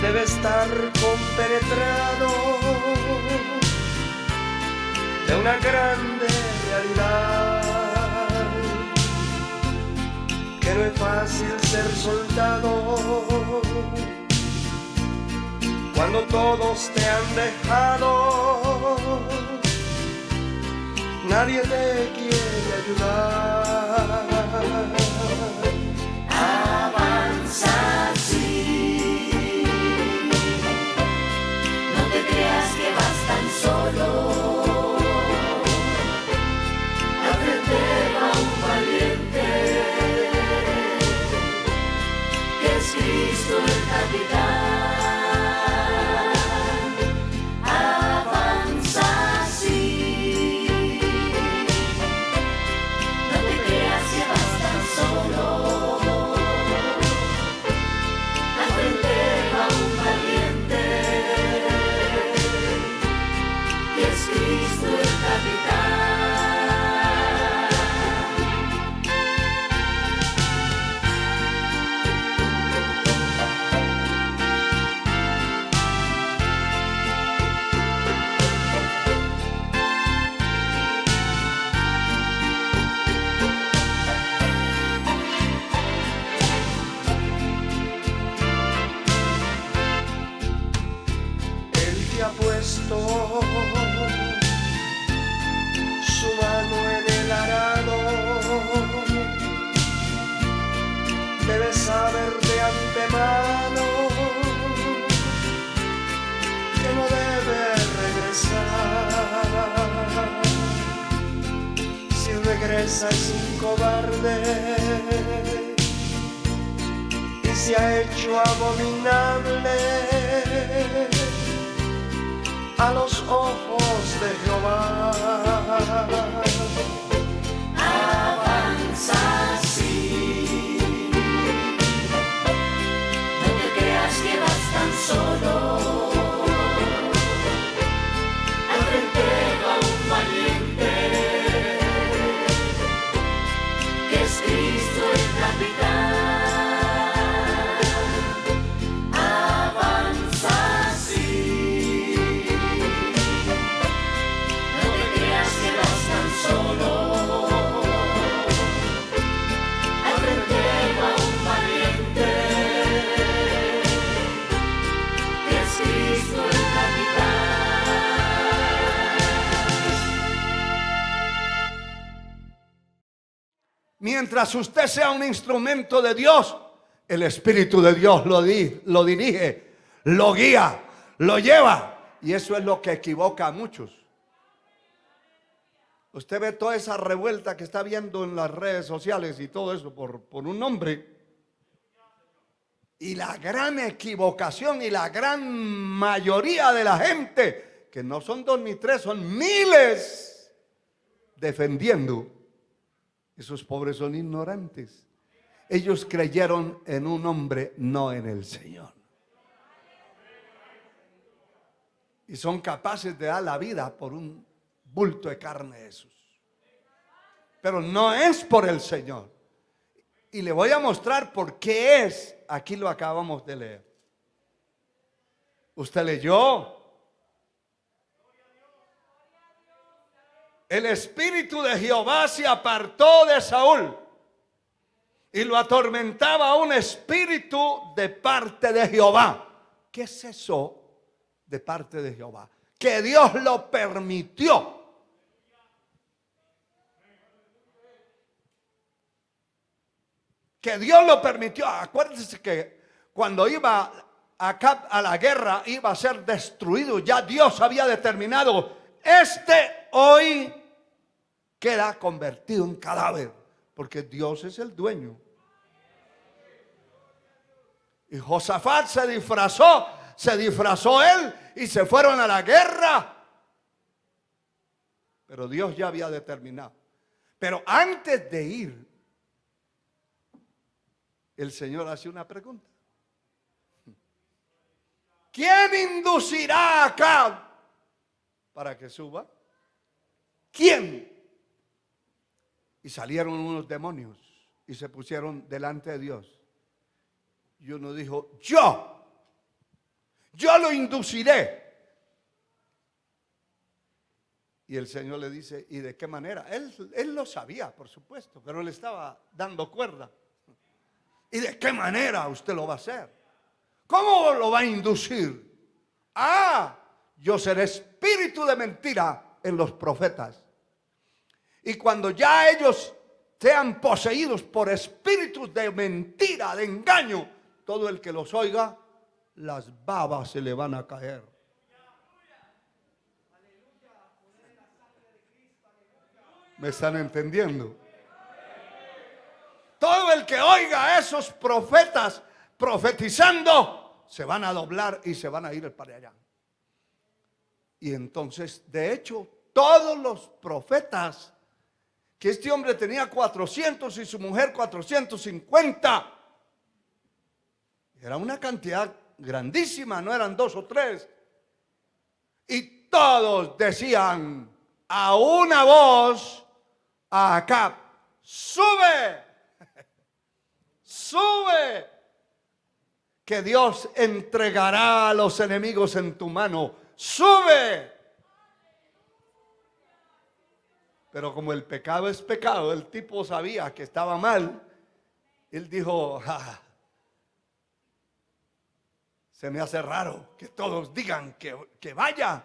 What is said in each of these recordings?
debe estar compenetrado de una grande realidad, que no es fácil ser soldado cuando todos te han dejado. Nadie te quiere ayudar. Avanza así, no te creas que vas tan solo. Al frente va un valiente, que es Cristo el capitán. Avanza así, no te creas que vas tan solo. Cristo el capitán. Él te ha puesto su mano en el arado. Debes saber de antemano que no debes regresar. Si regresa es un cobarde y se ha hecho abominable a los ojos de Jehová. Avanza así, no te creas que vas tan solo. Al frente va un valiente, que es Cristo el capitán. Mientras usted sea un instrumento de Dios, el Espíritu de Dios lo dirige, lo guía, lo lleva. Y eso es lo que equivoca a muchos. Usted ve toda esa revuelta que está viendo en las redes sociales y todo eso por un nombre. Y la gran equivocación y la gran mayoría de la gente, que no son 2 ni 3, son miles, defendiendo. Esos pobres son ignorantes. Ellos creyeron en un hombre, no en el Señor. Y son capaces de dar la vida por un bulto de carne de esos. Pero no es por el Señor. Y le voy a mostrar por qué es. Aquí lo acabamos de leer. Usted leyó. El espíritu de Jehová se apartó de Saúl y lo atormentaba un espíritu de parte de Jehová. ¿Qué es eso de parte de Jehová? Que Dios lo permitió. Que Dios lo permitió. Acuérdense que cuando iba Acab a la guerra iba a ser destruido. Ya Dios había determinado, hoy queda convertido en cadáver, porque Dios es el dueño. Y Josafat se disfrazó él y se fueron a la guerra. Pero Dios ya había determinado. Pero antes de ir, el Señor hace una pregunta. ¿Quién inducirá a Acab para que suba? ¿Quién? Y salieron unos demonios y se pusieron delante de Dios. Y uno dijo, yo. Yo lo induciré. Y el Señor le dice, ¿y de qué manera? Él lo sabía, por supuesto, pero le estaba dando cuerda. ¿Y de qué manera usted lo va a hacer? ¿Cómo lo va a inducir? Yo seré espíritu de mentira en los profetas. Y cuando ya ellos sean poseídos por espíritus de mentira, de engaño, todo el que los oiga, las babas se le van a caer. ¿Me están entendiendo? Todo el que oiga a esos profetas profetizando, se van a doblar y se van a ir para allá. Y entonces, de hecho, todos los profetas, que este hombre tenía 400 y su mujer 450, era una cantidad grandísima, no eran 2 o 3. Y todos decían a una voz a Acab: sube, sube, que Dios entregará a los enemigos en tu mano, sube. Pero como el pecado es pecado, el tipo sabía que estaba mal. Él dijo: se me hace raro que todos digan que vaya.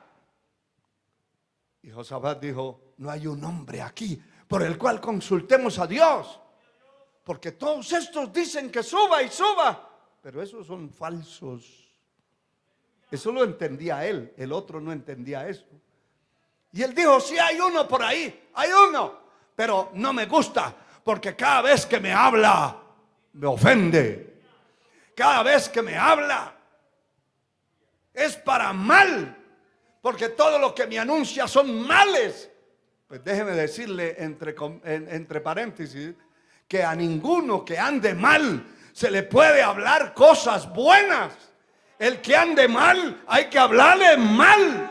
Y Josafat dijo: no hay un hombre aquí por el cual consultemos a Dios, porque todos estos dicen que suba y suba, pero esos son falsos. Eso lo entendía él, el otro no entendía eso. Y él dijo: sí, hay uno por ahí, hay uno, pero no me gusta, porque cada vez que me habla me ofende. Cada vez que me habla es para mal, porque todo lo que me anuncia son males. Pues déjeme decirle entre paréntesis, que a ninguno que ande mal se le puede hablar cosas buenas. El que ande mal hay que hablarle mal.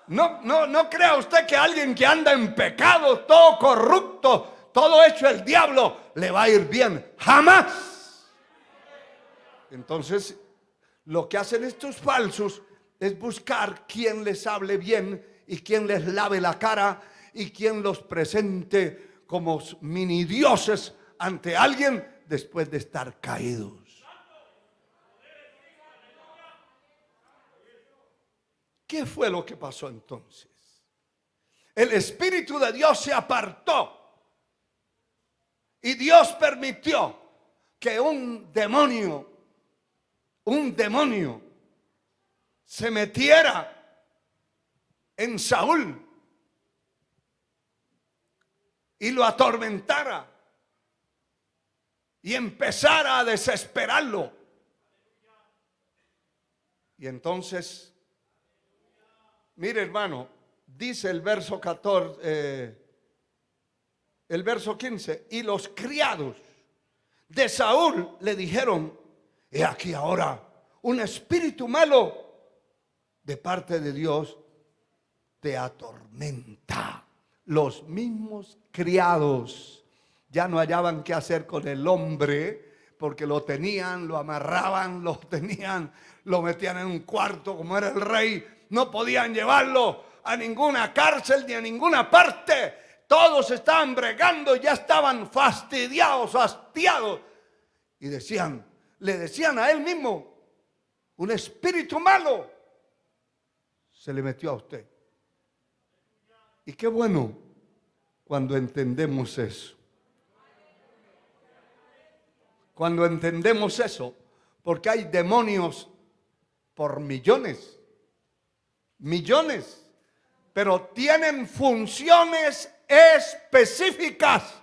No crea usted que alguien que anda en pecado, todo corrupto, todo hecho el diablo, le va a ir bien. Jamás. Entonces, lo que hacen estos falsos es buscar quien les hable bien y quien les lave la cara y quien los presente como mini dioses ante alguien después de estar caídos. ¿Qué fue lo que pasó entonces? El Espíritu de Dios se apartó y Dios permitió que un demonio se metiera en Saúl y lo atormentara y empezara a desesperarlo. Y entonces, mire, hermano, dice el verso 14, el verso 15, y los criados de Saúl le dijeron: he aquí ahora un espíritu malo de parte de Dios te atormenta. Los mismos criados ya no hallaban qué hacer con el hombre, porque lo tenían, lo amarraban, lo tenían, lo metían en un cuarto como era el rey. No podían llevarlo a ninguna cárcel ni a ninguna parte. Todos estaban bregando, ya estaban fastidiados, hastiados. Y le decían a él mismo: un espíritu malo se le metió a usted. Y qué bueno cuando entendemos eso. Cuando entendemos eso, porque hay demonios por millones, pero tienen funciones específicas,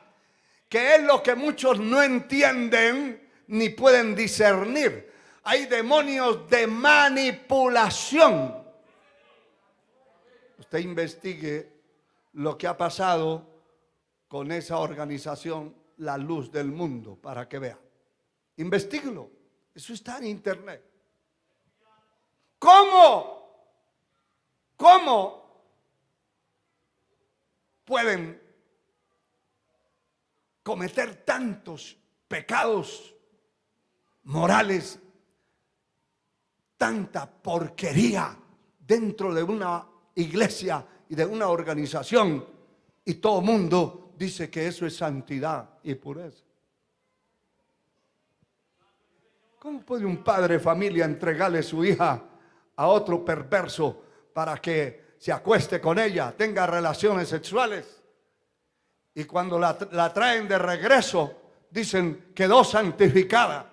que es lo que muchos no entienden ni pueden discernir. Hay demonios de manipulación. Usted investigue lo que ha pasado con esa organización, La Luz del Mundo, para que vea. Investíguelo. Eso está en internet. ¿Cómo pueden cometer tantos pecados morales tanta porquería dentro de una iglesia y de una organización, y todo el mundo dice que eso es santidad y pureza. ¿Cómo puede un padre de familia entregarle su hija a otro perverso para que se acueste con ella, tenga relaciones sexuales? Y cuando la traen de regreso, dicen, quedó santificada.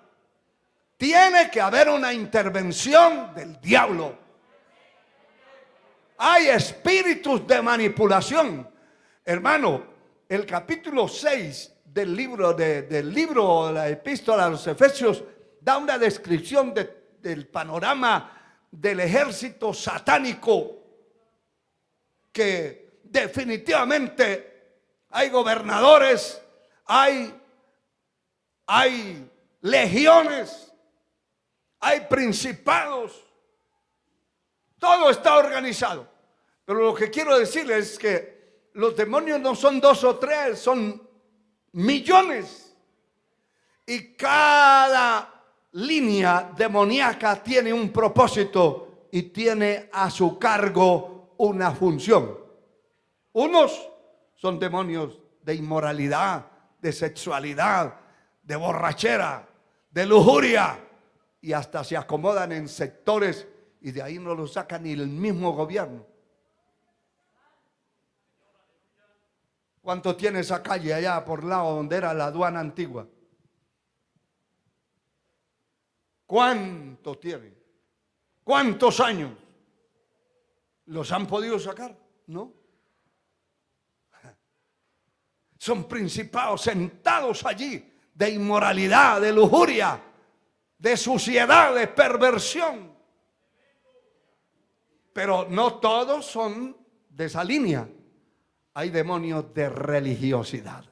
Tiene que haber una intervención del diablo. Hay espíritus de manipulación. Hermano, el capítulo 6 del libro de la epístola a los Efesios da una descripción del panorama del ejército satánico, que definitivamente hay gobernadores, hay legiones, hay principados, todo está organizado. Pero lo que quiero decirles es que los demonios no son 2 o 3, son millones. Y cada línea demoníaca tiene un propósito y tiene a su cargo una función. Unos son demonios de inmoralidad, de sexualidad, de borrachera, de lujuria, y hasta se acomodan en sectores y de ahí no lo saca ni el mismo gobierno. ¿Cuánto tiene esa calle allá por lado donde era la aduana antigua? ¿Cuánto tiene? ¿Cuántos años? ¿Los han podido sacar? No. Son principados sentados allí de inmoralidad, de lujuria, de suciedad, de perversión. Pero no todos son de esa línea. Hay demonios de religiosidad.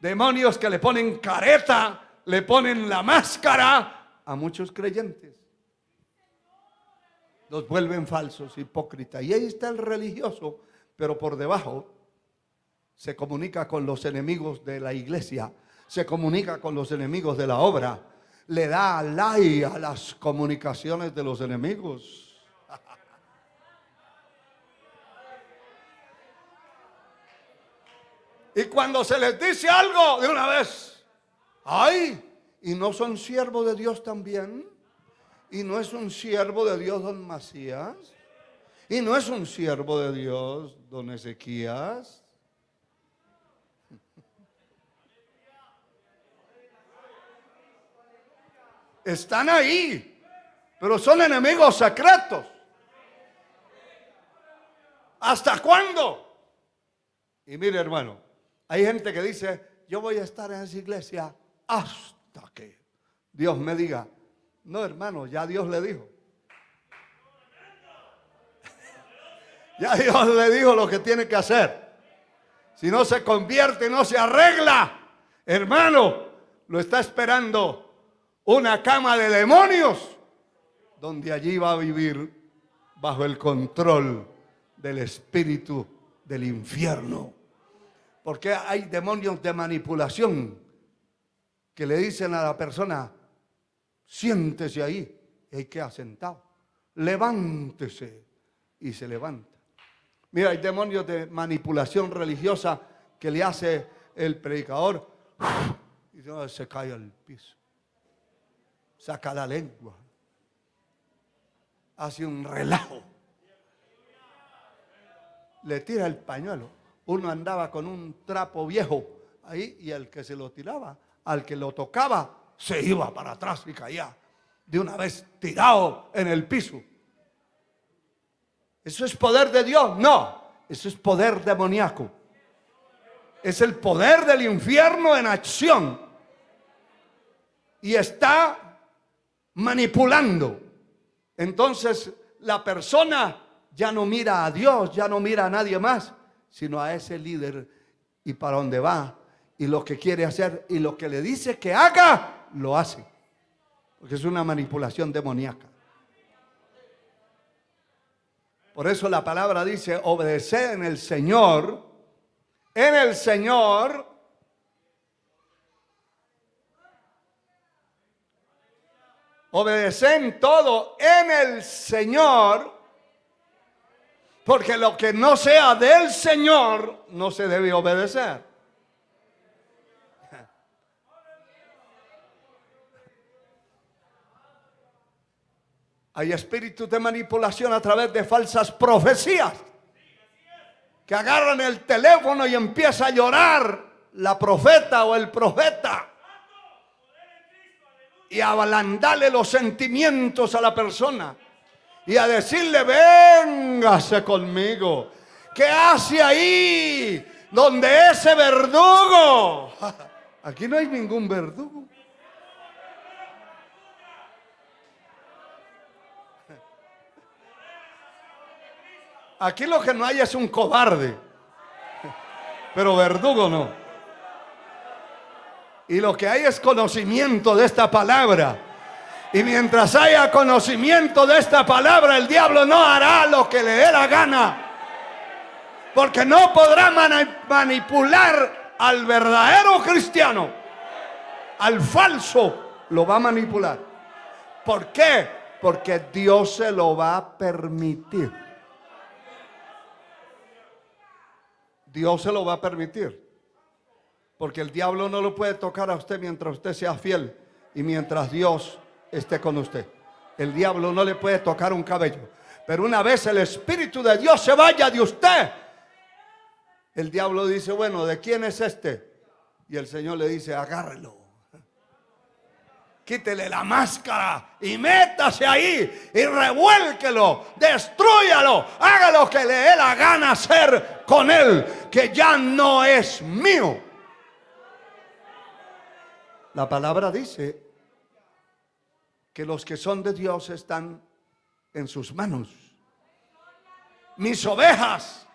Demonios que le ponen careta, le ponen la máscara a muchos creyentes. Los vuelven falsos, hipócritas. Y ahí está el religioso, pero por debajo se comunica con los enemigos de la iglesia, se comunica con los enemigos de la obra, le da like a las comunicaciones de los enemigos. Y cuando se les dice algo, de una vez, ¡ay! ¿Y no son siervos de Dios también? ¿Y no es un siervo de Dios don Macías? ¿Y no es un siervo de Dios don Ezequías? Están ahí, pero son enemigos secretos. ¿Hasta cuándo? Y mire, hermano, hay gente que dice, yo voy a estar en esa iglesia hasta que Dios me diga. No, hermano, ya Dios le dijo. Ya Dios le dijo lo que tiene que hacer. Si no se convierte, no se arregla, hermano, lo está esperando una cama de demonios, donde allí va a vivir bajo el control del espíritu del infierno. Porque hay demonios de manipulación que le dicen a la persona, siéntese ahí, y hay que asentado, levántese, y se levanta. Mira, hay demonios de manipulación religiosa que le hace el predicador y se cae al piso, saca la lengua, hace un relajo, le tira el pañuelo. Uno andaba con un trapo viejo ahí y el que se lo tiraba, al que lo tocaba, se iba para atrás y caía de una vez tirado en el piso. ¿Eso es poder de Dios? No, eso es poder demoníaco. Es el poder del infierno en acción. Y está manipulando. Entonces la persona ya no mira a Dios, ya no mira a nadie más, sino a ese líder y para dónde va y lo que quiere hacer y lo que le dice que haga, lo hace. Porque es una manipulación demoníaca. Por eso la palabra dice, obedeced en el Señor, Obedecen todo en el Señor, porque lo que no sea del Señor no se debe obedecer. Hay espíritus de manipulación a través de falsas profecías que agarran el teléfono y empieza a llorar la profeta o el profeta y a ablandarle los sentimientos a la persona y a decirle: véngase conmigo. ¿Qué hace ahí donde ese verdugo? Aquí no hay ningún verdugo. Aquí lo que no hay es un cobarde, pero verdugo no. Y lo que hay es conocimiento de esta palabra. Y mientras haya conocimiento de esta palabra, el diablo no hará lo que le dé la gana. Porque no podrá manipular al verdadero cristiano. Al falso lo va a manipular. ¿Por qué? Porque Dios se lo va a permitir. Dios se lo va a permitir. Porque el diablo no lo puede tocar a usted mientras usted sea fiel y mientras Dios esté con usted. El diablo no le puede tocar un cabello. Pero una vez el Espíritu de Dios se vaya de usted, el diablo dice: bueno, ¿de quién es este? Y el Señor le dice: agárrelo. Quítele la máscara y métase ahí y revuélquelo, destrúyalo, haga lo que le dé la gana hacer con él, que ya no es mío. La palabra dice que los que son de Dios están en sus manos. Mis ovejas,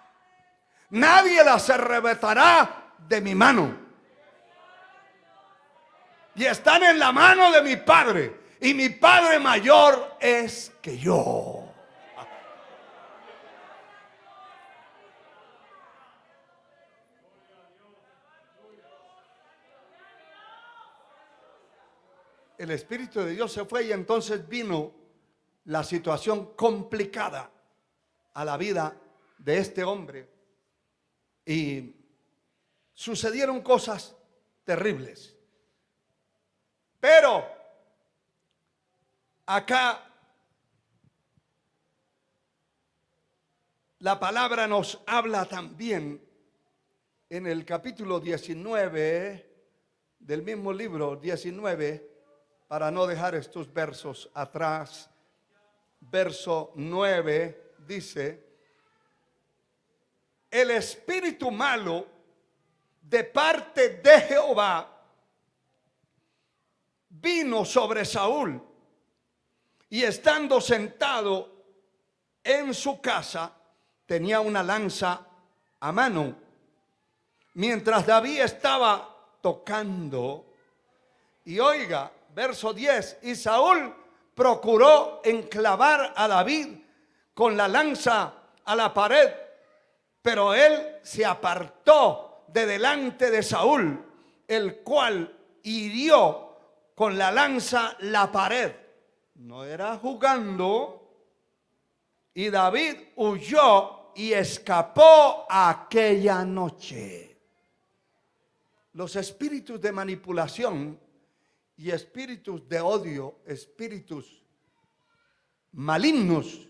nadie las arrebatará de mi mano. Y están en la mano de mi Padre. Y mi Padre mayor es que yo. El Espíritu de Dios se fue y entonces vino la situación complicada a la vida de este hombre. Y sucedieron cosas terribles. Pero acá la palabra nos habla también en el capítulo 19 del mismo libro, 19, para no dejar estos versos atrás. Verso 9 dice: el espíritu malo de parte de Jehová vino sobre Saúl, y estando sentado en su casa tenía una lanza a mano, mientras David estaba tocando. Y oiga, verso 10: y Saúl procuró enclavar a David con la lanza a la pared, pero él se apartó de delante de Saúl, el cual hirió con la lanza la pared. No era jugando. Y David huyó y escapó aquella noche. Los espíritus de manipulación y espíritus de odio, espíritus malignos,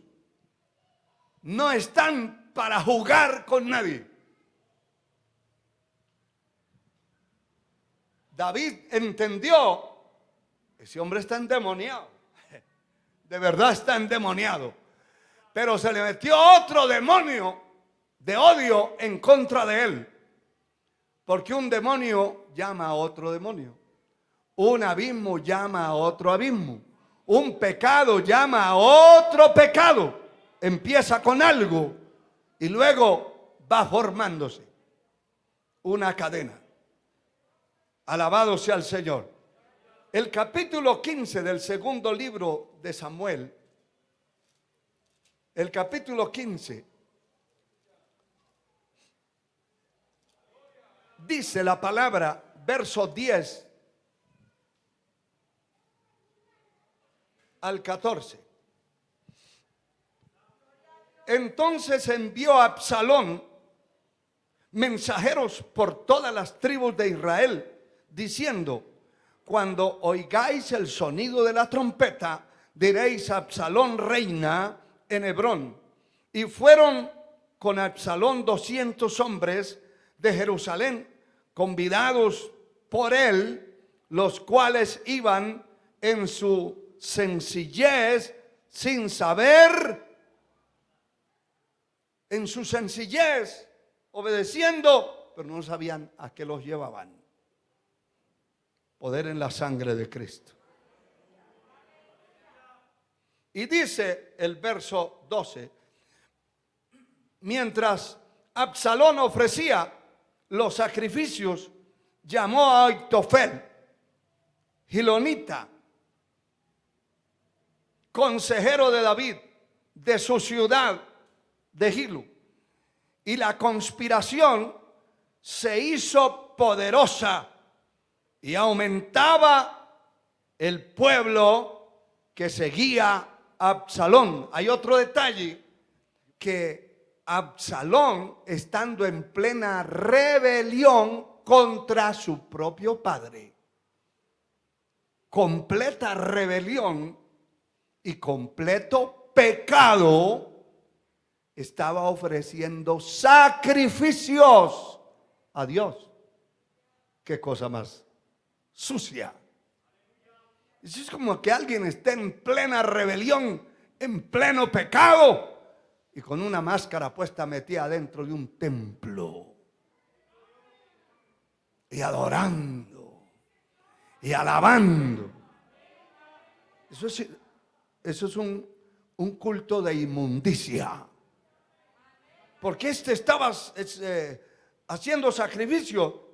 no están para jugar con nadie. David entendió: ese hombre está endemoniado. De verdad está endemoniado. Pero se le metió otro demonio de odio en contra de él. Porque un demonio llama a otro demonio. Un abismo llama a otro abismo. Un pecado llama a otro pecado. Empieza con algo y luego va formándose una cadena. Alabado sea el Señor. El capítulo 15 del segundo libro de Samuel, el capítulo 15, dice la palabra, verso 10: al 14. Entonces envió a Absalón mensajeros por todas las tribus de Israel, diciendo: cuando oigáis el sonido de la trompeta, diréis: Absalón reina en Hebrón. Y fueron con Absalón 200 hombres de Jerusalén, convidados por él, los cuales iban en su sencillez, sin saber, en su sencillez, obedeciendo, pero no sabían a qué los llevaban. Poder en la sangre de Cristo. Y dice el verso 12: mientras Absalón ofrecía los sacrificios, llamó a Aitofel, gilonita, consejero de David, de su ciudad de Gilo. Y la conspiración se hizo poderosa y aumentaba el pueblo que seguía a Absalón. Hay otro detalle, que Absalón, estando en plena rebelión contra su propio padre, completa rebelión y completo pecado, estaba ofreciendo sacrificios a Dios. Qué cosa más sucia. Es como que alguien esté en plena rebelión, en pleno pecado, y con una máscara puesta metida dentro de un templo, y adorando y alabando. Eso es un culto de inmundicia. Porque estaba haciendo sacrificio,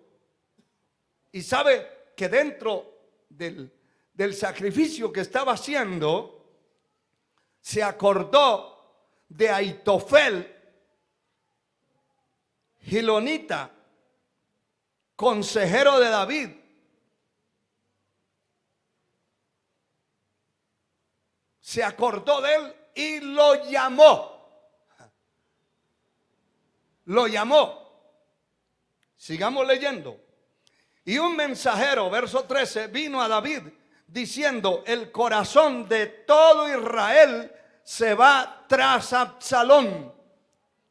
y sabe que dentro del sacrificio que estaba haciendo, se acordó de Aitofel, gilonita, consejero de David. Se acordó de él y lo llamó. Lo llamó. Sigamos leyendo. Y un mensajero, verso 13, vino a David diciendo: el corazón de todo Israel se va tras Absalón.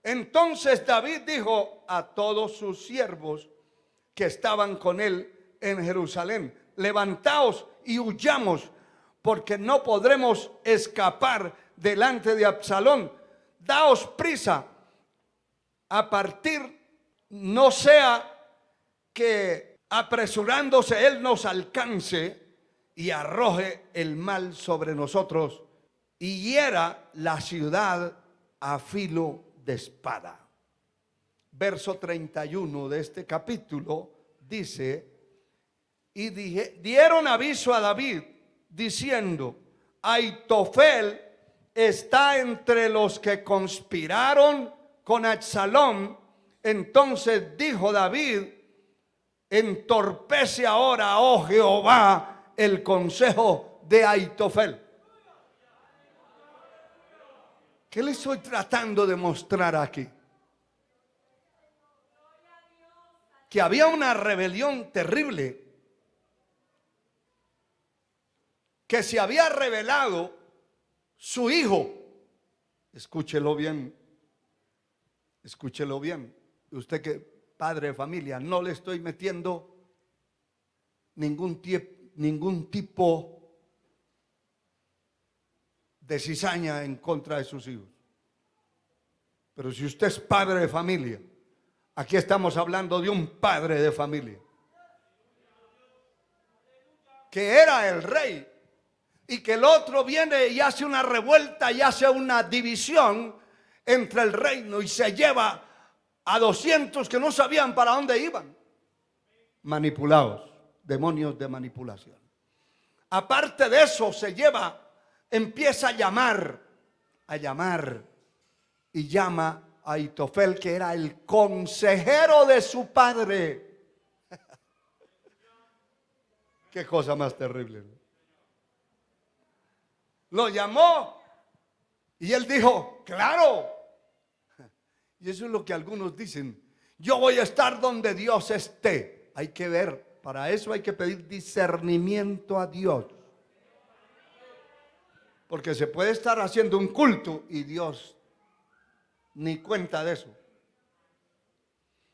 Entonces David dijo a todos sus siervos que estaban con él en Jerusalén: levantaos y huyamos, porque no podremos escapar delante de Absalón. Daos prisa a partir, no sea que apresurándose él nos alcance y arroje el mal sobre nosotros y hiera la ciudad a filo de espada. Verso 31 de este capítulo dice: y dieron aviso a David diciendo: Aitofel está entre los que conspiraron con Absalón. Entonces dijo David: entorpece ahora, oh Jehová, el consejo de Aitofel. ¿Qué le estoy tratando de mostrar aquí? Que había una rebelión terrible, que se había revelado su hijo. Escúchelo bien, escúchelo bien. Usted que padre de familia, no le estoy metiendo ningún tipo de cizaña en contra de sus hijos. Pero si usted es padre de familia, aquí estamos hablando de un padre de familia que era el rey, y que el otro viene y hace una revuelta y hace una división entre el reino y se lleva a 200 que no sabían para dónde iban. Manipulados, demonios de manipulación. Aparte de eso, empieza a llamar y llama a Aitofel, que era el consejero de su padre. Qué cosa más terrible, ¿no? Lo llamó y él dijo, claro. Y eso es lo que algunos dicen, yo voy a estar donde Dios esté. Hay que ver, para eso hay que pedir discernimiento a Dios. Porque se puede estar haciendo un culto y Dios ni cuenta de eso.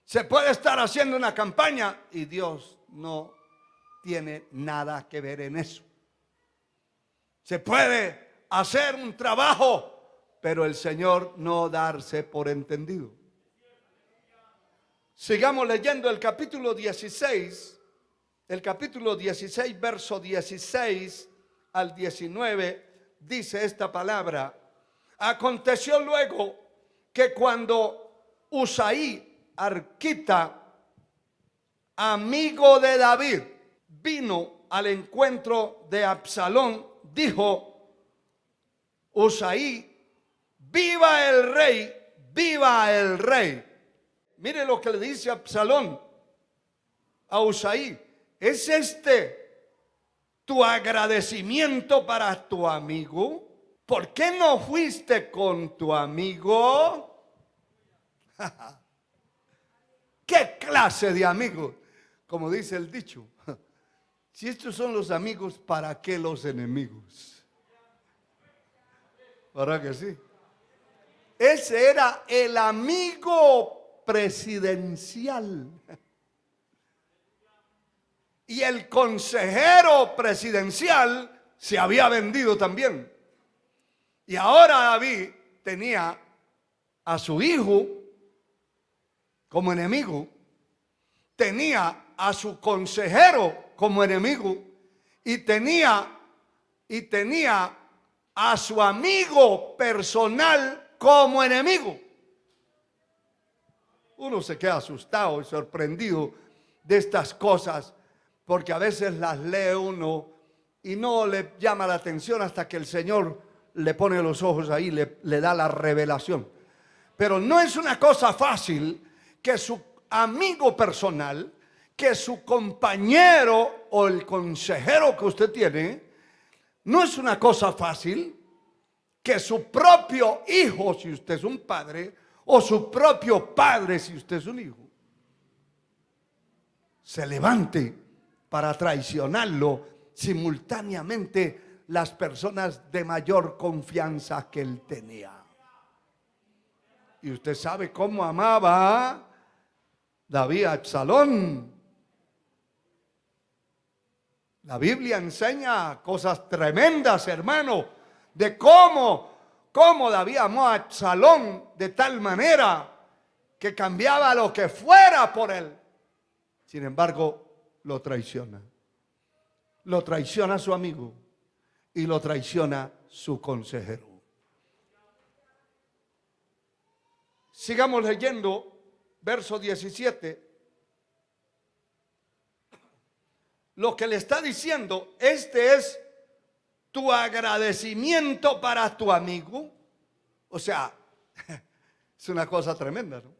Se puede estar haciendo una campaña y Dios no tiene nada que ver en eso. Se puede hacer un trabajo, pero el Señor no darse por entendido. Sigamos leyendo el capítulo 16, verso 16 al 19, dice esta palabra. Aconteció luego que cuando Usaí, arquita, amigo de David, vino al encuentro de Absalón, dijo Usaí, viva el rey, viva el rey. Mire lo que le dice Absalón a Usaí. ¿Es este tu agradecimiento para tu amigo? ¿Por qué no fuiste con tu amigo? ¿Qué clase de amigos? Como dice el dicho, si estos son los amigos, ¿para qué los enemigos? ¿Verdad que sí? Ese era el amigo presidencial. Y el consejero presidencial se había vendido también. Y ahora David tenía a su hijo como enemigo, tenía a su consejero como enemigo y tenía a su amigo personal como enemigo. Uno se queda asustado y sorprendido de estas cosas porque a veces las lee uno y no le llama la atención hasta que el Señor le pone los ojos ahí, le da la revelación. Pero no es una cosa fácil que su amigo personal, que su compañero o el consejero que usted tiene, no es una cosa fácil que su propio hijo, si usted es un padre, o su propio padre, si usted es un hijo, se levante para traicionarlo simultáneamente las personas de mayor confianza que él tenía. Y usted sabe cómo amaba David a Absalón. La Biblia enseña cosas tremendas, hermano, de cómo David amó a Absalón de tal manera que cambiaba lo que fuera por él. Sin embargo, lo traiciona. Lo traiciona a su amigo y lo traiciona su consejero. Sigamos leyendo. Verso 17, lo que le está diciendo, este es tu agradecimiento para tu amigo. O sea, es una cosa tremenda, ¿no?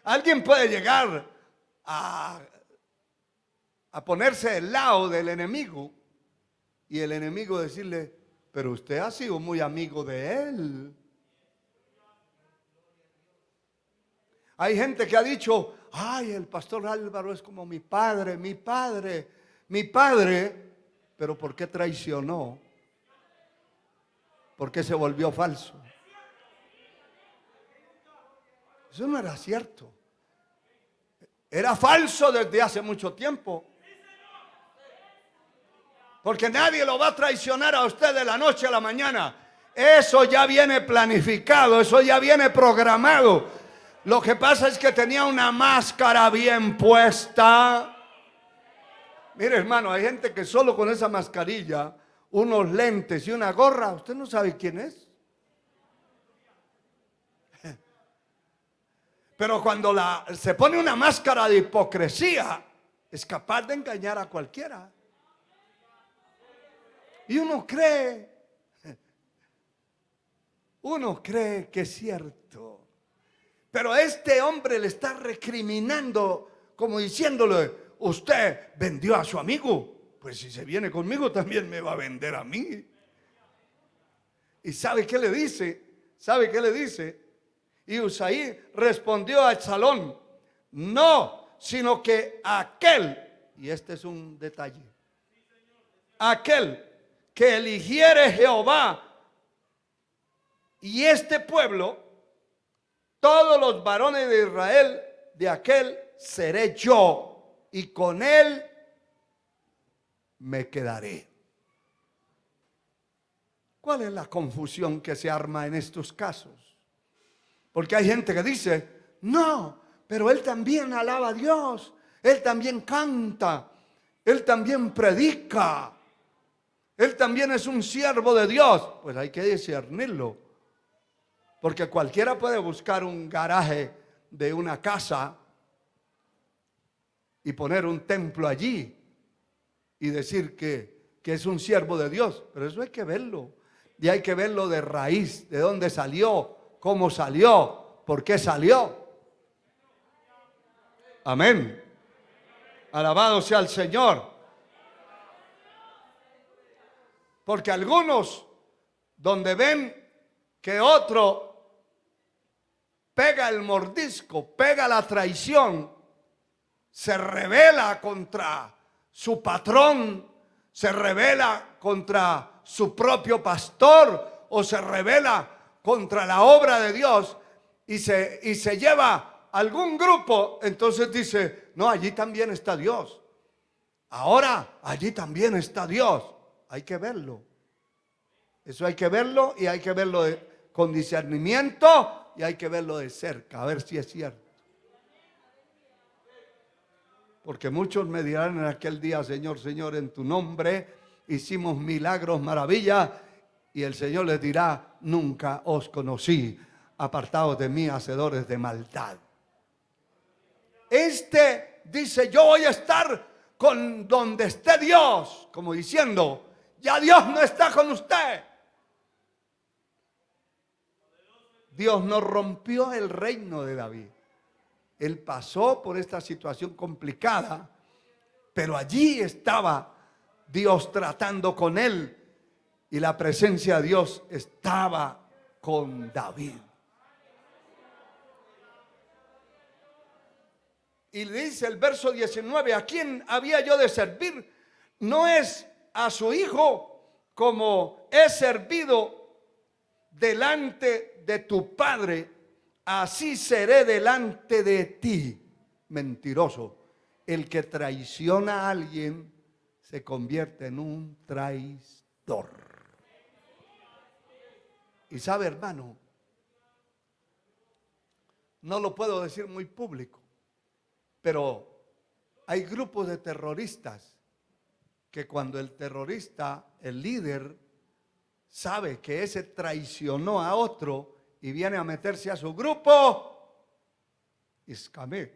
Alguien puede llegar a ponerse del lado del enemigo y el enemigo decirle, pero usted ha sido muy amigo de él. Hay gente que ha dicho, ay, el pastor Álvaro es como mi padre, pero ¿por qué traicionó? ¿Por qué se volvió falso? Eso no era cierto. Era falso desde hace mucho tiempo. Porque nadie lo va a traicionar a usted de la noche a la mañana. Eso ya viene planificado, eso ya viene programado. Lo que pasa es que tenía una máscara bien puesta. Mire, hermano, hay gente que solo con esa mascarilla, unos lentes y una gorra, usted no sabe quién es. Pero cuando se pone una máscara de hipocresía, es capaz de engañar a cualquiera. Y uno cree que es cierto. Pero este hombre le está recriminando, como diciéndole, usted vendió a su amigo. Pues si se viene conmigo también me va a vender a mí. ¿Y sabe qué le dice? ¿Sabe qué le dice? Y Usaí respondió a Absalón: no, sino que aquel, y este es un detalle, aquel que eligiere Jehová y este pueblo, todos los varones de Israel, de aquel seré yo, y con él me quedaré. ¿Cuál es la confusión que se arma en estos casos? Porque hay gente que dice: no, pero él también alaba a Dios, él también canta, él también predica, él también es un siervo de Dios. Pues hay que discernirlo, porque cualquiera puede buscar un garaje de una casa y poner un templo allí y decir que es un siervo de Dios. Pero eso hay que verlo, y hay que verlo de raíz, de dónde salió, cómo salió, por qué salió. Amén. Alabado sea el Señor. Porque algunos, donde ven que otro pega el mordisco, pega la traición, se rebela contra su patrón, se rebela contra su propio pastor, o se rebela contra la obra de Dios, y se lleva algún grupo, entonces dice: no, allí también está Dios. Ahora, allí también está Dios. Hay que verlo. Eso hay que verlo, y hay que verlo con discernimiento, y hay que verlo de cerca, a ver si es cierto. Porque muchos me dirán en aquel día: Señor, Señor, en tu nombre hicimos milagros, maravillas. Y el Señor les dirá: nunca os conocí, apartados de mí, hacedores de maldad. Este dice: yo voy a estar con donde esté Dios, como diciendo: ya Dios no está con usted. Dios no rompió el reino de David. Él pasó por esta situación complicada, pero allí estaba Dios tratando con él, y la presencia de Dios estaba con David. Y le dice el verso 19: ¿a quién había yo de servir? ¿No es a su hijo como he servido delante de tu padre? Así seré delante de ti. Mentiroso. El que traiciona a alguien se convierte en un traidor. Y sabe, hermano, no lo puedo decir muy público, pero hay grupos de terroristas que cuando el terrorista, el líder, sabe que ese traicionó a otro y viene a meterse a su grupo, escamé,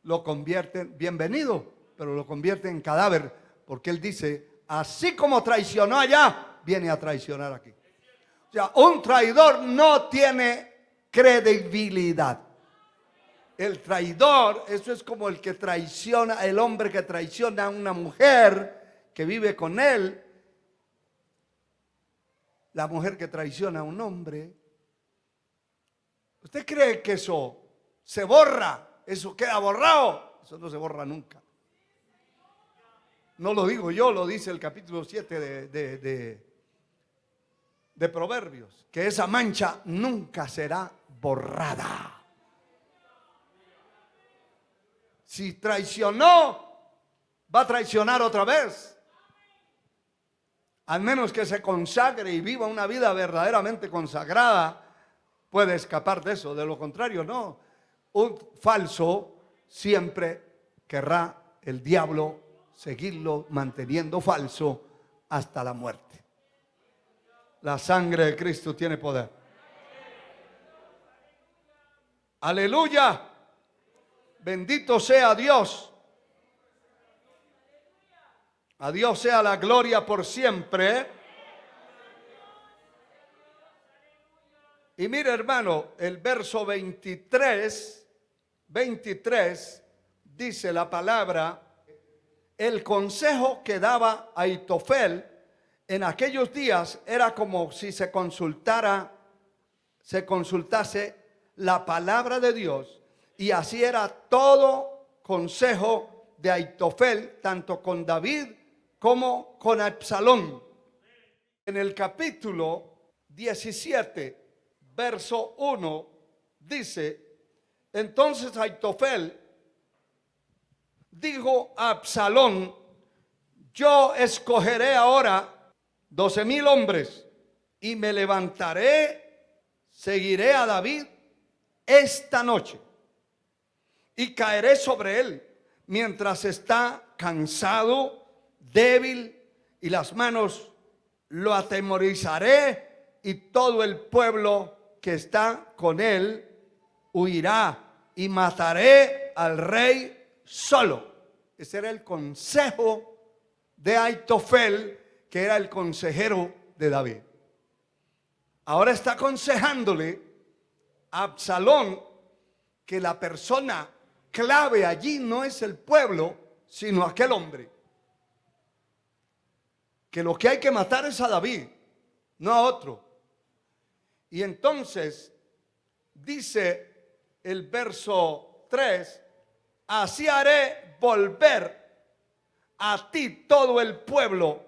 lo convierte, bienvenido, pero lo convierte en cadáver, porque él dice: así como traicionó allá, viene a traicionar aquí. O sea, un traidor no tiene credibilidad. El traidor, eso es como el que traiciona, el hombre que traiciona a una mujer que vive con él, la mujer que traiciona a un hombre. ¿Usted cree que eso se borra? ¿Eso queda borrado? Eso no se borra nunca. No lo digo yo, lo dice el capítulo 7 de Proverbios, que esa mancha nunca será borrada. Si traicionó, va a traicionar otra vez. Al menos que se consagre y viva una vida verdaderamente consagrada, puede escapar de eso. De lo contrario, no. Un falso siempre querrá el diablo seguirlo manteniendo falso hasta la muerte. La sangre de Cristo tiene poder. Aleluya. Bendito sea Dios. A Dios sea la gloria por siempre. Y mire, hermano, el verso 23 dice la palabra: el consejo que daba Ahitofel en aquellos días era como si se consultase la palabra de Dios, y así era todo consejo de Aitofel, tanto con David como con Absalón. En el capítulo 17, verso 1, dice: entonces Aitofel dijo a Absalón: yo escogeré ahora 12,000 hombres y me levantaré, seguiré a David esta noche y caeré sobre él mientras está cansado, débil, y las manos lo atemorizaré, y todo el pueblo que está con él huirá, y mataré al rey solo. Ese era el consejo de Aitofel, que era el consejero de David. Ahora está aconsejándole a Absalón que la persona clave allí no es el pueblo, sino aquel hombre. Que lo que hay que matar es a David, no a otro. Y entonces dice el verso 3: así haré volver a ti todo el pueblo,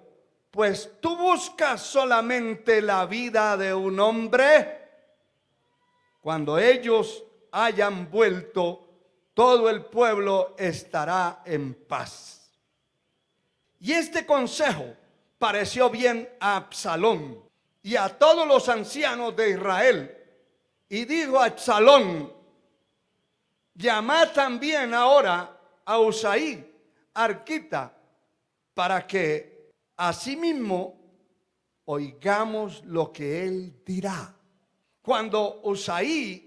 pues tú buscas solamente la vida de un hombre. Cuando ellos hayan vuelto, todo el pueblo estará en paz. Y este consejo pareció bien a Absalón y a todos los ancianos de Israel. Y dijo a Absalón: llamad también ahora a Usaí, arquita, para que asimismo oigamos lo que él dirá. Cuando Usaí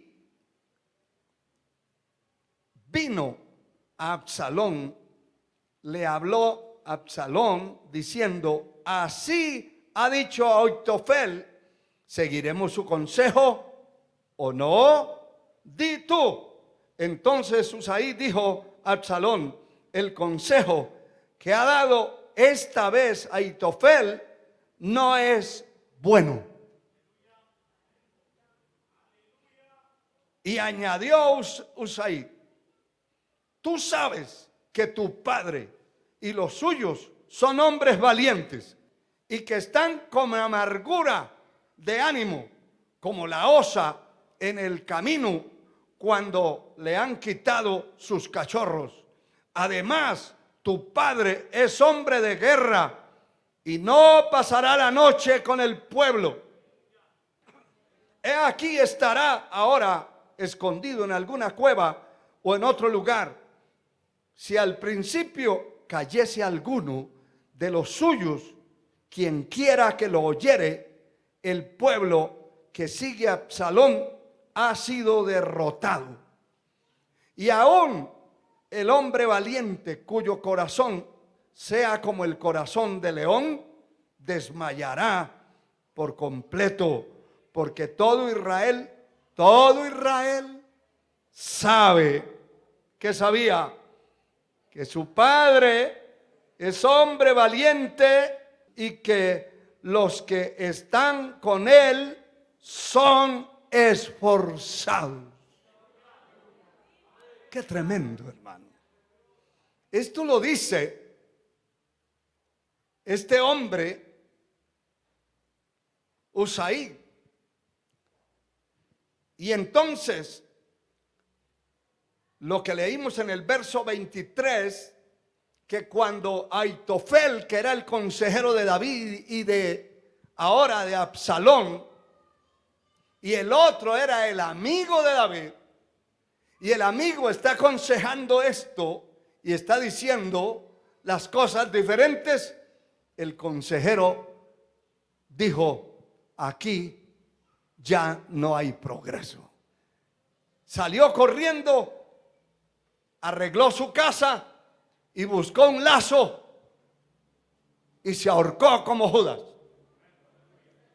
vino a Absalón, le habló a Absalón diciendo: así ha dicho Aitofel, ¿seguiremos su consejo o no? Di tú. Entonces Usaí dijo a Absalón: el consejo que ha dado esta vez Aitofel no es bueno. Y añadió Usaí: tú sabes que tu padre y los suyos son hombres valientes y que están con amargura de ánimo, como la osa en el camino cuando le han quitado sus cachorros. Además, tu padre es hombre de guerra y no pasará la noche con el pueblo. He aquí estará ahora escondido en alguna cueva o en otro lugar. Si al principio cayese alguno de los suyos, quien quiera que lo oyere, el pueblo que sigue a Absalón ha sido derrotado. Y aún el hombre valiente, cuyo corazón sea como el corazón de león, desmayará por completo, porque todo Israel sabe, que sabía, que su padre es hombre valiente y que los que están con él son esforzados. Qué tremendo, hermano. Esto lo dice este hombre, Usaí. Y entonces, lo que leímos en el verso 23, que cuando Aitofel, que era el consejero de David y ahora de Absalón, y el otro era el amigo de David, y el amigo está aconsejando esto y está diciendo las cosas diferentes, el consejero dijo: aquí ya no hay progreso. Salió corriendo, arregló su casa y buscó un lazo y se ahorcó como Judas.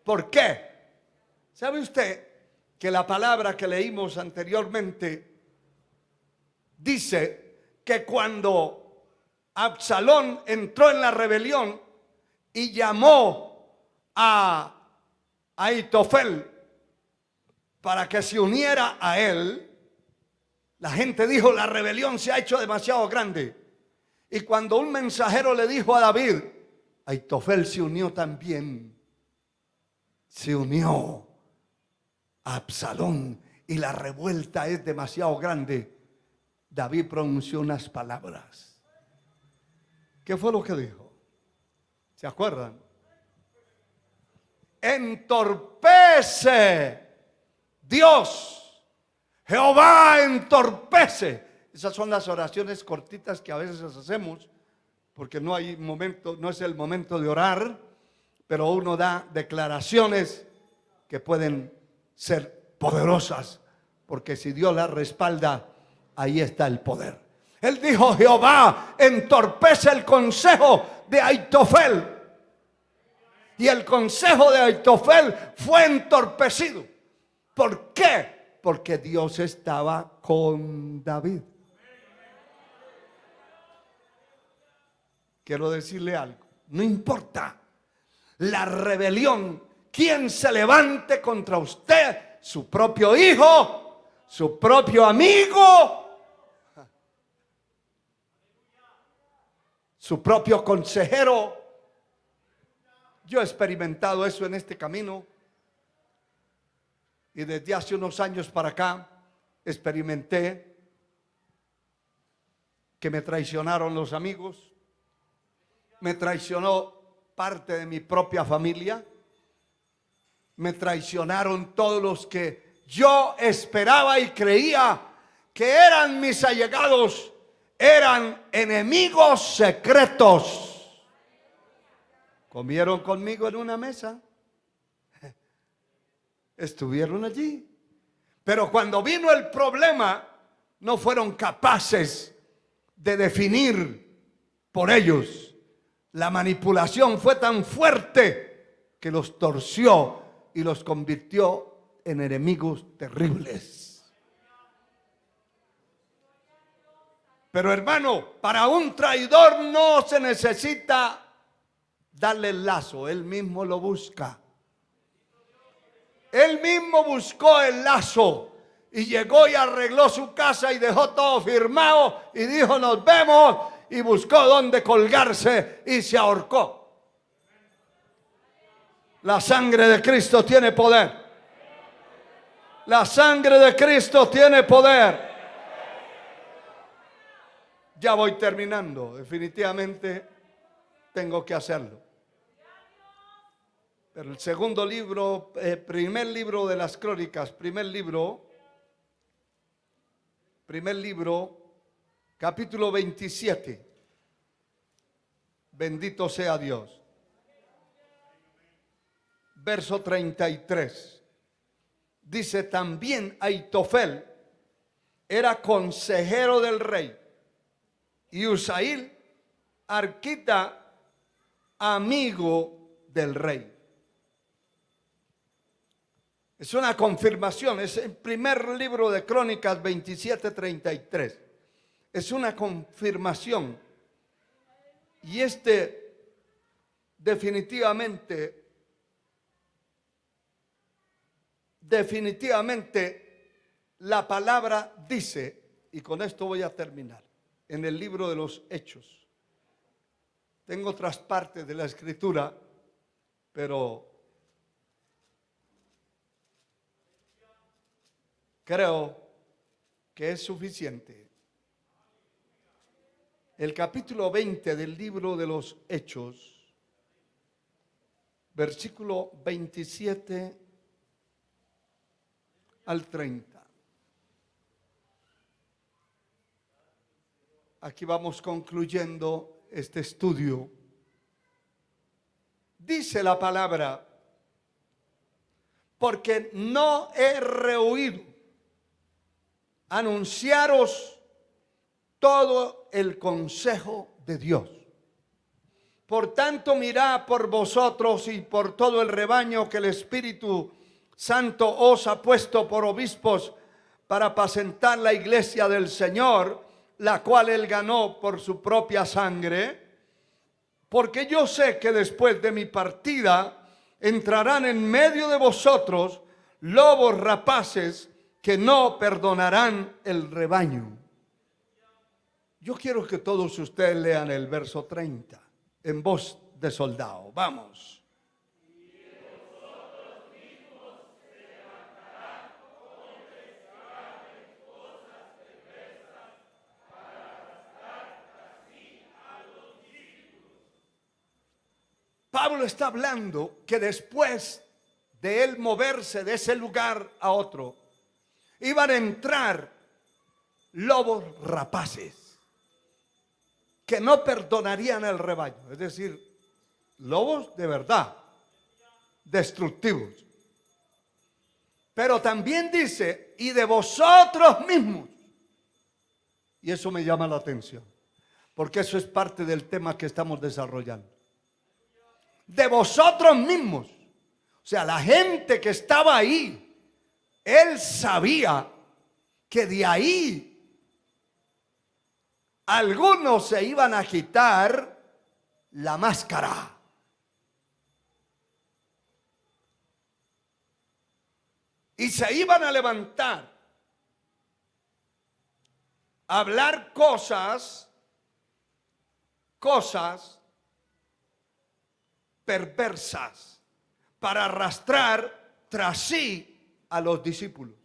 ¿Por qué? ¿Sabe usted que la palabra que leímos anteriormente dice que cuando Absalón entró en la rebelión y llamó a Ahitofel para que se uniera a él, la gente dijo: la rebelión se ha hecho demasiado grande. Y cuando un mensajero le dijo a David, Ahitofel se unió también. Se unió a Absalón y la revuelta es demasiado grande. David pronunció unas palabras. ¿Qué fue lo que dijo? ¿Se acuerdan? Entorpece Dios, Jehová entorpece. Esas son las oraciones cortitas que a veces hacemos porque no hay momento, no es el momento de orar, pero uno da declaraciones que pueden ser poderosas, porque si Dios las respalda, ahí está el poder. Él dijo: Jehová entorpece el consejo de Ahitofel. Y el consejo de Ahitofel fue entorpecido. ¿Por qué? Porque Dios estaba con David. Quiero decirle algo: no importa la rebelión, quien se levante contra usted, su propio hijo, su propio amigo, su propio consejero. Yo he experimentado eso en este camino y desde hace unos años para acá experimenté que me traicionaron los amigos, me traicionó parte de mi propia familia, me traicionaron todos los que yo esperaba y creía que eran mis allegados, eran enemigos secretos. Comieron conmigo en una mesa, estuvieron allí, pero cuando vino el problema no fueron capaces de definir por ellos. La manipulación fue tan fuerte que los torció y los convirtió en enemigos terribles. Pero hermano, para un traidor no se necesita darle el lazo, él mismo lo busca. Él mismo buscó el lazo y llegó y arregló su casa y dejó todo firmado y dijo: nos vemos, y buscó dónde colgarse y se ahorcó. La sangre de Cristo tiene poder. La sangre de Cristo tiene poder. Ya voy terminando, definitivamente tengo que hacerlo. Pero el segundo libro, primer libro de las Crónicas, primer libro, capítulo 27. Bendito sea Dios. Verso 33. Dice: también Ahitofel era consejero del rey, y Usaí, arquita, amigo del rey. Es una confirmación, es el primer libro de Crónicas 27:33. Es una confirmación. Y definitivamente la palabra dice, y con esto voy a terminar, en el libro de los Hechos. Tengo otras partes de la escritura, pero creo que es suficiente. El capítulo 20 del libro de los Hechos, versículo 27 al 30. Aquí vamos concluyendo este estudio. Dice la palabra: porque no he rehuido anunciaros todo el consejo de Dios. Por tanto, mirad por vosotros y por todo el rebaño que el Espíritu Santo os ha puesto por obispos para apacentar la iglesia del Señor, la cual él ganó por su propia sangre. Porque yo sé que después de mi partida entrarán en medio de vosotros lobos rapaces que no perdonarán el rebaño. Yo quiero que todos ustedes lean el verso 30 en voz de soldado. Vamos. Pablo está hablando que después de él moverse de ese lugar a otro, iban a entrar lobos rapaces que no perdonarían el rebaño. Es decir, lobos de verdad, destructivos. Pero también dice, y de vosotros mismos. Y eso me llama la atención, porque eso es parte del tema que estamos desarrollando. De vosotros mismos. O sea, la gente que estaba ahí, él sabía que de ahí algunos se iban a quitar la máscara. Y se iban a levantar a hablar cosas perversas para arrastrar tras sí a los discípulos.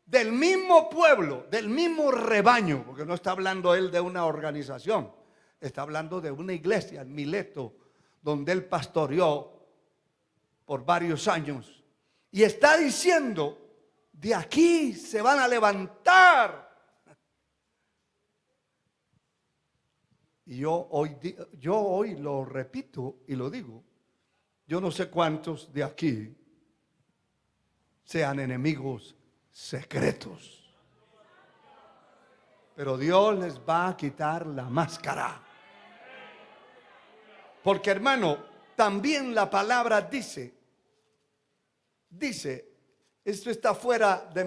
Del mismo pueblo, del mismo rebaño, porque no está hablando él de una organización, está hablando de una iglesia en Mileto, donde él pastoreó por varios años. Y está diciendo, de aquí se van a levantar. Y yo hoy lo repito y lo digo. Yo no sé cuántos de aquí sean enemigos secretos, pero Dios les va a quitar la máscara. Porque, hermano, también la palabra dice, esto está fuera de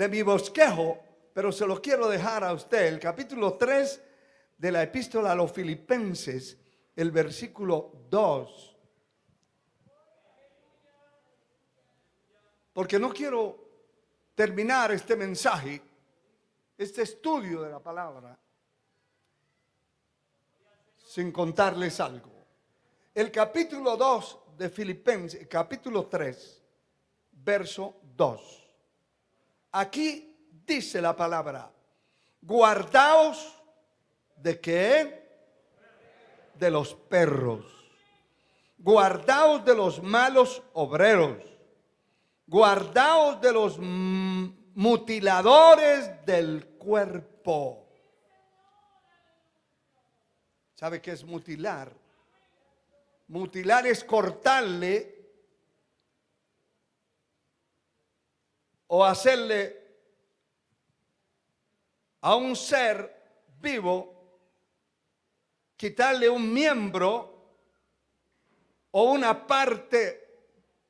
mi bosquejo, pero se lo quiero dejar a usted. El capítulo 3 de la epístola a los Filipenses, el versículo 2. Porque no quiero terminar este mensaje, este estudio de la palabra, sin contarles algo. El capítulo 2 de Filipenses, capítulo 3, verso 2. Aquí dice la palabra, guardaos ¿de qué? De los perros. Guardaos de los malos obreros. Guardaos de los mutiladores del cuerpo. ¿Sabe qué es mutilar? Mutilar es cortarle o hacerle a un ser vivo, quitarle un miembro o una parte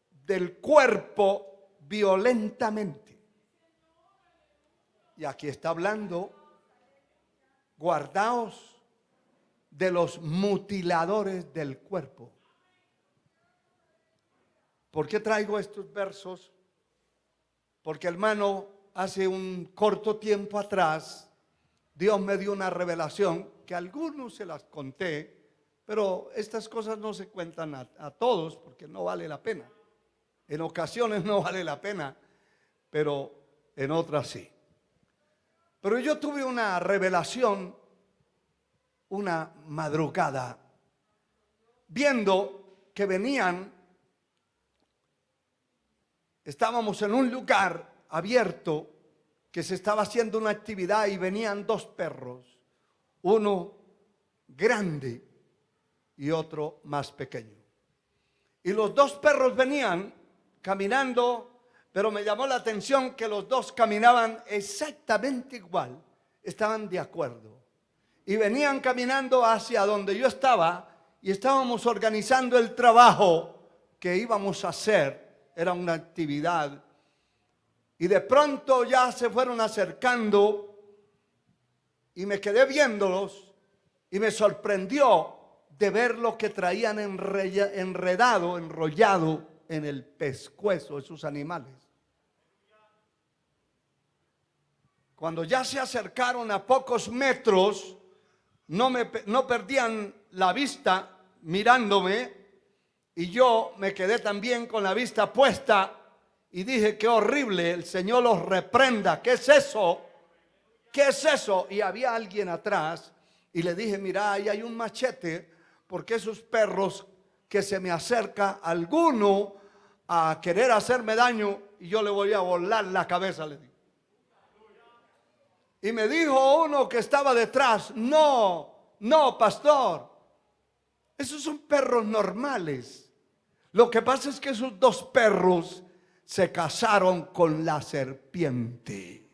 del cuerpo violentamente. Y aquí está hablando, guardaos de los mutiladores del cuerpo. ¿Por qué traigo estos versos? Porque, hermano, hace un corto tiempo atrás, Dios me dio una revelación que a algunos se las conté, pero estas cosas no se cuentan a todos porque no vale la pena. En ocasiones no vale la pena, pero en otras sí. Pero yo tuve una revelación una madrugada, viendo que estábamos en un lugar abierto que se estaba haciendo una actividad y venían dos perros, uno grande y otro más pequeño. Y los dos perros venían caminando, pero me llamó la atención que los dos caminaban exactamente igual, estaban de acuerdo. Y venían caminando hacia donde yo estaba y estábamos organizando el trabajo que íbamos a hacer. Era una actividad. Y de pronto ya se fueron acercando y me quedé viéndolos Y me sorprendió de ver lo que traían enrollado en el pescuezo de sus animales. Cuando ya se acercaron a pocos metros, no perdían la vista mirándome, y yo me quedé también con la vista puesta y dije: qué horrible, el Señor los reprenda. ¿Qué es eso? ¿Qué es eso? Y había alguien atrás y le dije: mira, ahí hay un machete, porque esos perros que se me acerca alguno a querer hacerme daño y yo le voy a volar la cabeza, le dije. Y me dijo uno que estaba detrás: no, pastor, esos son perros normales. Lo que pasa es que esos dos perros se casaron con la serpiente.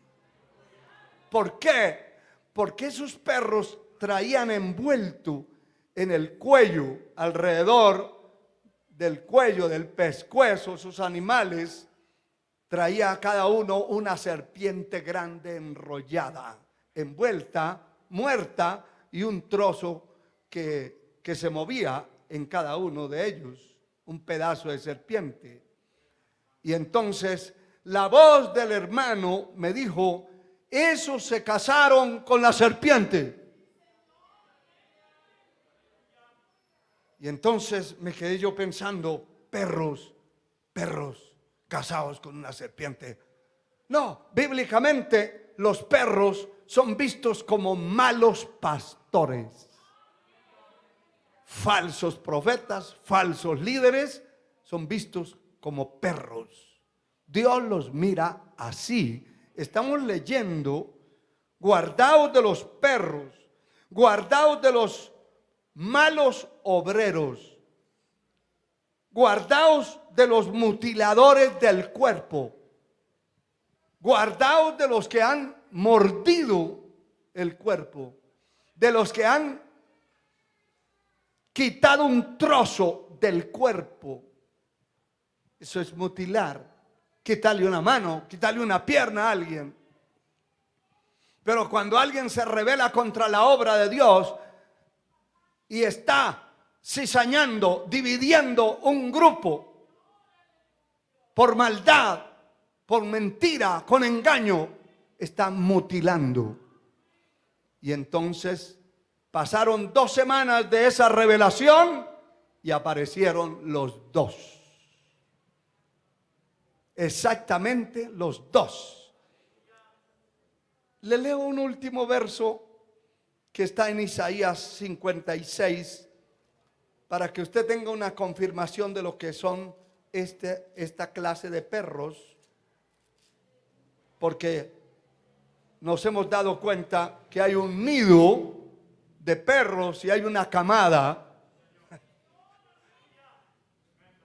¿Por qué? Porque esos perros traían envuelto en el cuello, alrededor del cuello, del pescuezo, sus animales, traía a cada uno una serpiente grande enrollada, envuelta, muerta, y un trozo que se movía en cada uno de ellos, un pedazo de serpiente. Y entonces la voz del hermano me dijo: esos se casaron con la serpiente. Y entonces me quedé yo pensando: perros casados con una serpiente. No, bíblicamente los perros son vistos como malos pastores. Falsos profetas, falsos líderes son vistos como perros. Dios los mira así. Estamos leyendo: guardaos de los perros, guardaos de los malos obreros, guardaos de los mutiladores del cuerpo, guardaos de los que han mordido el cuerpo, de los que han quitado un trozo del cuerpo. Eso es mutilar. Quitarle una mano, quitarle una pierna a alguien. Pero cuando alguien se rebela contra la obra de Dios y está cizañando, dividiendo un grupo por maldad, por mentira, con engaño, está mutilando. Y entonces pasaron 2 semanas de esa revelación y aparecieron los dos. Exactamente los dos. Le leo un último verso que está en Isaías 56 para que usted tenga una confirmación de lo que son esta clase de perros, porque nos hemos dado cuenta que hay un nido de perros y hay una camada.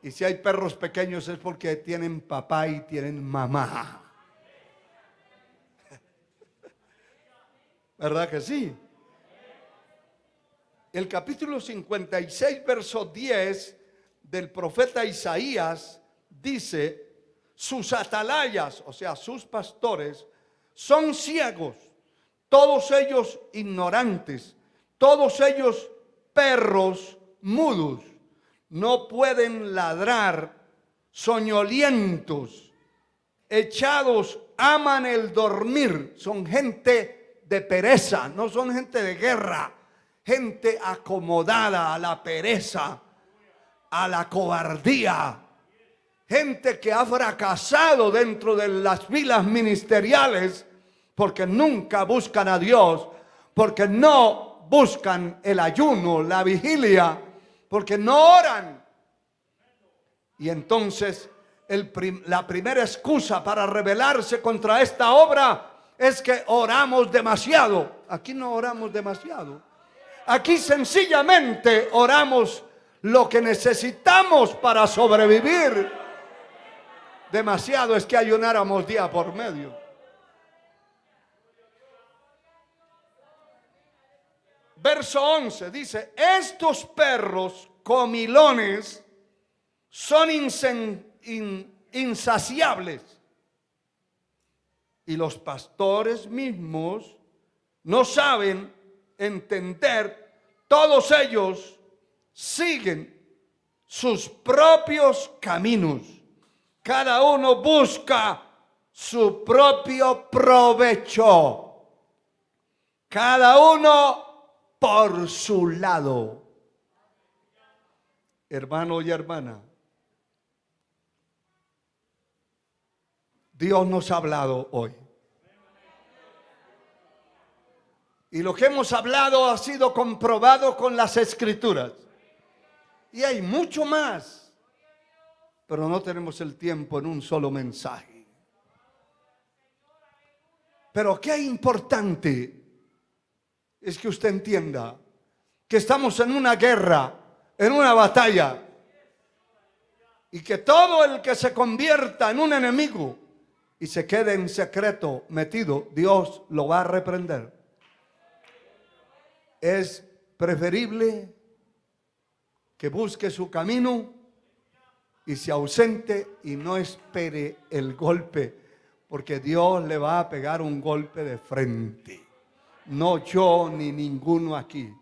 Y si hay perros pequeños es porque tienen papá y tienen mamá. ¿Verdad que sí? El capítulo 56, verso 10 del profeta Isaías dice: sus atalayas, o sea, sus pastores, son ciegos, todos ellos ignorantes, todos ellos perros mudos. No pueden ladrar, soñolientos, echados, aman el dormir. Son gente de pereza, no son gente de guerra. Gente acomodada a la pereza, a la cobardía. Gente que ha fracasado dentro de las filas ministeriales porque nunca buscan a Dios, porque no buscan el ayuno, la vigilia, porque no oran. Y entonces la primera excusa para rebelarse contra esta obra es que oramos demasiado. Aquí no oramos demasiado. Aquí sencillamente oramos lo que necesitamos para sobrevivir. Demasiado es que ayunáramos día por medio. Verso 11 dice: estos perros comilones son insaciables, y los pastores mismos no saben entender todos ellos siguen sus propios caminos. Cada uno busca su propio provecho. Cada uno por su lado. Hermano y hermana, Dios nos ha hablado hoy. Y lo que hemos hablado ha sido comprobado con las Escrituras. Y hay mucho más, pero no tenemos el tiempo en un solo mensaje. Pero qué importante es que usted entienda que estamos en una guerra, en una batalla, y que todo el que se convierta en un enemigo y se quede en secreto metido, Dios lo va a reprender. Es preferible que busque su camino y se ausente y no espere el golpe, porque Dios le va a pegar un golpe de frente. No yo ni ninguno aquí.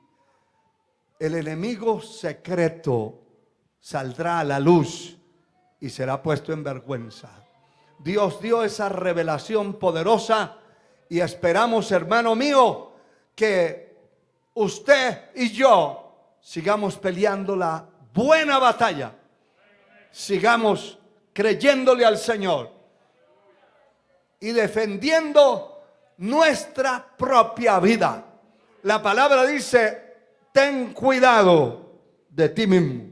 El enemigo secreto saldrá a la luz y será puesto en vergüenza. Dios dio esa revelación poderosa y esperamos, hermano mío, que usted y yo sigamos peleando la buena batalla. Sigamos creyéndole al Señor y defendiendo nuestra propia vida. La palabra dice: ten cuidado de ti mismo.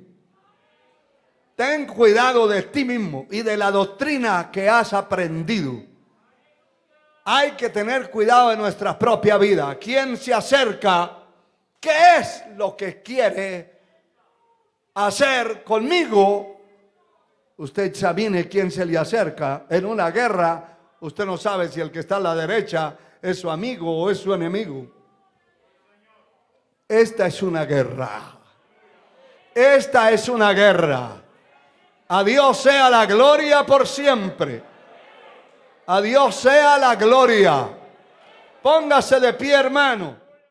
Ten cuidado de ti mismo y de la doctrina que has aprendido. Hay que tener cuidado de nuestra propia vida. ¿Quién se acerca? ¿Qué es lo que quiere hacer conmigo? Usted examine quién se le acerca. En una guerra, usted no sabe si el que está a la derecha es su amigo o es su enemigo. Esta es una guerra. Esta es una guerra. A Dios sea la gloria por siempre. A Dios sea la gloria. Póngase de pie, hermano.